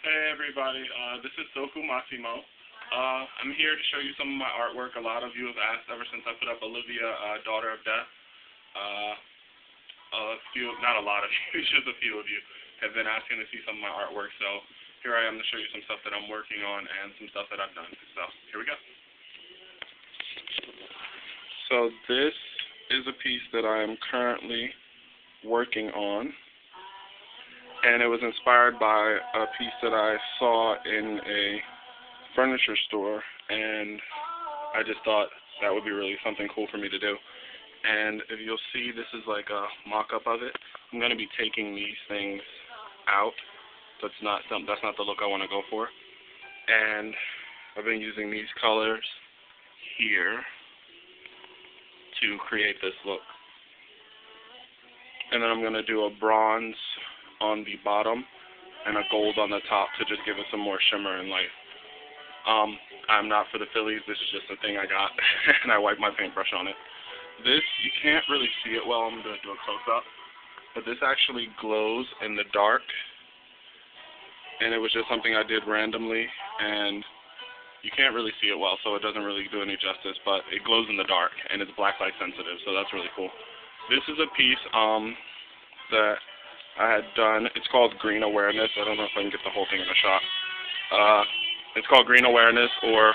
Hey everybody, this is Soku Massimo. I'm here to show you some of my artwork. A lot of you have asked ever since I put up Olivia, Daughter of Death. Uh, not a lot of you, just a few of you have been asking to see some of my artwork. So here I am to show you some stuff that I'm working on and some stuff that I've done. So here we go. So this is a piece that I am currently working on. And it was inspired by a piece that I saw in a furniture store, and I just thought that would be really something cool for me to do. And if you'll see, this is like a mock-up of it. I'm going to be taking these things out. That's not the look I want to go for. And I've been using these colors here to create this look. And then I'm going to do a bronze on the bottom and a gold on the top to just give it some more shimmer and light. I'm not for the Phillies. This is just a thing I got, and I wiped my paintbrush on it. This, you can't really see it well. I'm going to do a close-up. But this actually glows in the dark, and it was just something I did randomly, and you can't really see it well, so it doesn't really do any justice, but it glows in the dark, and it's blacklight sensitive, so that's really cool. This is a piece that I had done. It's called Green Awareness. I don't know if I can get the whole thing in a shot. It's called Green Awareness, or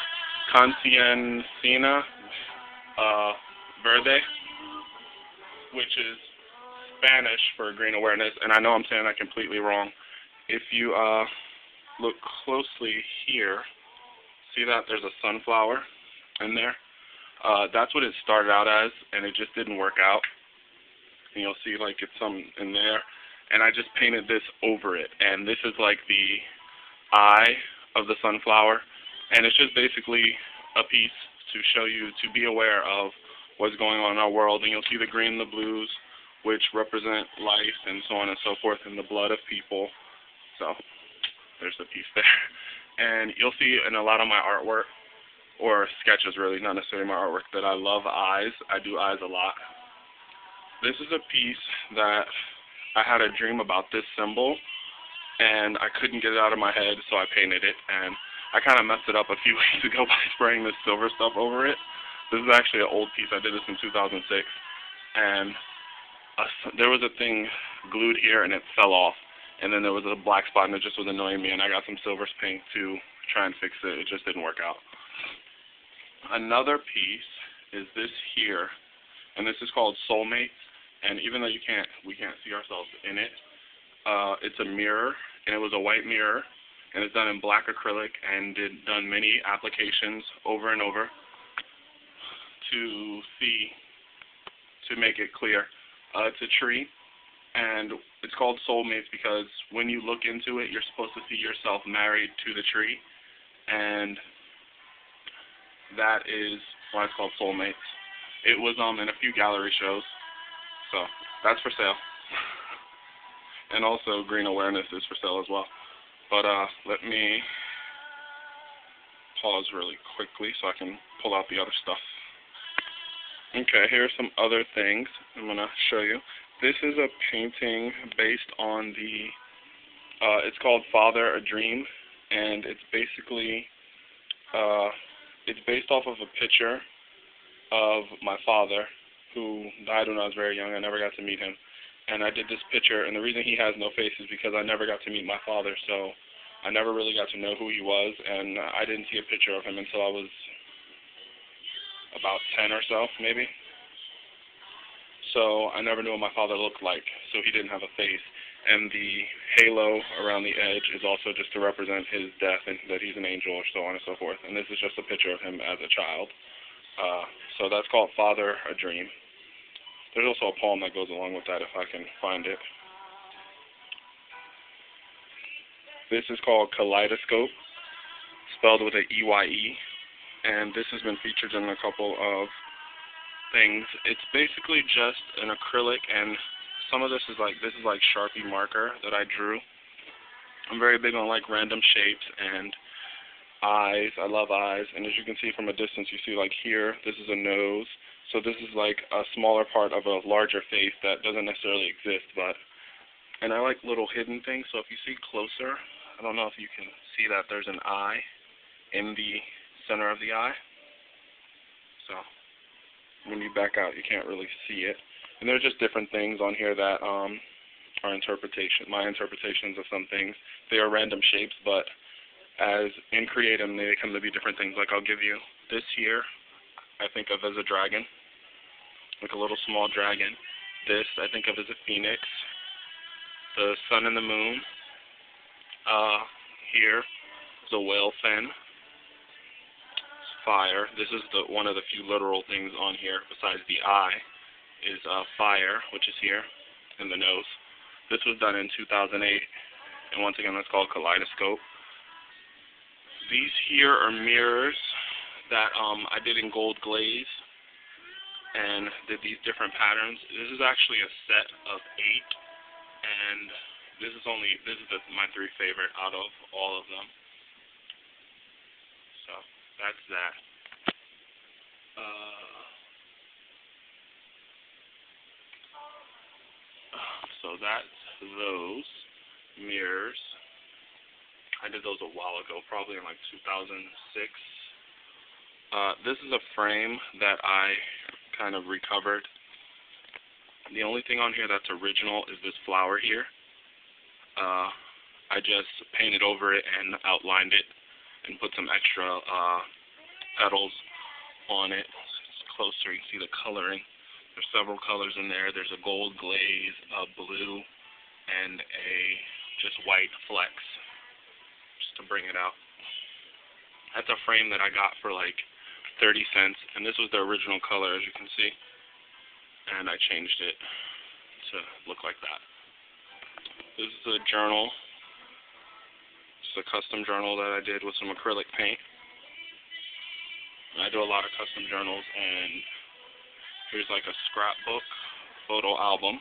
Conciencia Verde, which is Spanish for green awareness, and I know I'm saying that completely wrong. If you look closely here, see that there's a sunflower in there? That's what it started out as, and it just didn't work out. And you'll see like it's some in there. And I just painted this over it, and this is like the eye of the sunflower, and it's just basically a piece to show you to be aware of what's going on in our world. And you'll see the green and the blues, which represent life and so on and so forth, and the blood of people. So there's the piece there. And you'll see in a lot of my artwork, or sketches really, not necessarily my artwork, that I love eyes. I do eyes a lot. This is a piece that I had a dream about this symbol, and I couldn't get it out of my head, so I painted it, and I kind of messed it up a few weeks ago by spraying this silver stuff over it. This is actually an old piece. I did this in 2006, and there was a thing glued here, and it fell off, and then there was a black spot, and it just was annoying me, and I got some silver paint to try and fix it. It just didn't work out. Another piece is this here, and this is called Soulmates. And even though we can't see ourselves in it, it's a mirror, and it was a white mirror, and it's done in black acrylic, and done many applications over and over to make it clear. It's a tree, and it's called Soulmates because when you look into it, you're supposed to see yourself married to the tree, and that is why it's called Soulmates. It was in a few gallery shows. So that's for sale. And also Green Awareness is for sale as well. But let me pause really quickly so I can pull out the other stuff. Okay, here's some other things I'm going to show you. This is a painting based on it's called Father a Dream, and it's basically, it's based off of a picture of my father, who died when I was very young. I never got to meet him. And I did this picture, and the reason he has no face is because I never got to meet my father, so I never really got to know who he was, and I didn't see a picture of him until I was about 10 or so, maybe. So I never knew what my father looked like, so he didn't have a face. And the halo around the edge is also just to represent his death and that he's an angel or so on and so forth. And this is just a picture of him as a child. So that's called Father a Dream. There's also a poem that goes along with that if I can find it. This is called Kaleidoscope, spelled with an E-Y-E, and this has been featured in a couple of things. It's basically just an acrylic, and some of this is like Sharpie marker that I drew. I'm very big on like random shapes and eyes. I love eyes, and as you can see from a distance, you see like here, this is a nose. So this is like a smaller part of a larger face that doesn't necessarily exist, and I like little hidden things, so if you see closer, I don't know if you can see that there's an eye in the center of the eye. So when you back out, you can't really see it. And there's just different things on here that are my interpretations of some things. They are random shapes, but as in creating, they come to be different things. Like I'll give you this here, I think of as a dragon, like a little small dragon. This I think of as a phoenix. The sun and the moon. Here is a whale fin. Fire. This is one of the few literal things on here besides the eye is fire, which is here in the nose. This was done in 2008, and once again, that's called kaleidoscope. These here are mirrors that I did in gold glaze and did these different patterns. This is actually a set of 8, and this is my 3 favorite out of all of them. So that's that. So that's those mirrors. I did those a while ago, probably in like 2006. This is a frame that I kind of recovered. The only thing on here that's original is this flower here. I just painted over it and outlined it and put some extra petals on it. It's closer, you can see the coloring. There's several colors in there. There's a gold glaze, a blue, and a just white flecks, just to bring it out. That's a frame that I got for like 30 cents, and this was the original color, as you can see. And I changed it to look like that. This is a journal. It's a custom journal that I did with some acrylic paint. I do a lot of custom journals, and here's like a scrapbook photo album,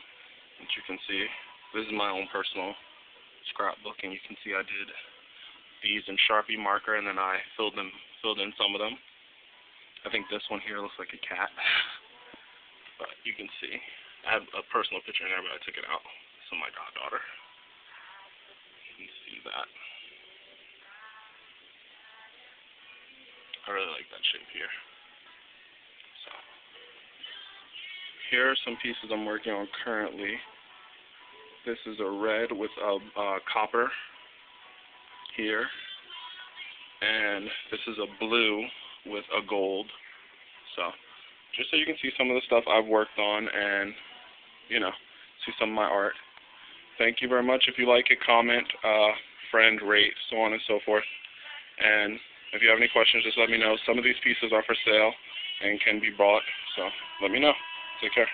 which you can see. This is my own personal scrapbook, and you can see I did these in Sharpie marker, and then I filled in some of them. I think this one here looks like a cat, but you can see. I have a personal picture in there, but I took it out. This is my goddaughter. You can see that. I really like that shape here. So here are some pieces I'm working on currently. This is a red with a copper here, and this is a blue with a gold. So just so you can see some of the stuff I've worked on and, you know, see some of my art. Thank you very much. If you like it, comment, friend, rate, so on and so forth. And if you have any questions, just let me know. Some of these pieces are for sale and can be bought, so let me know. Take care.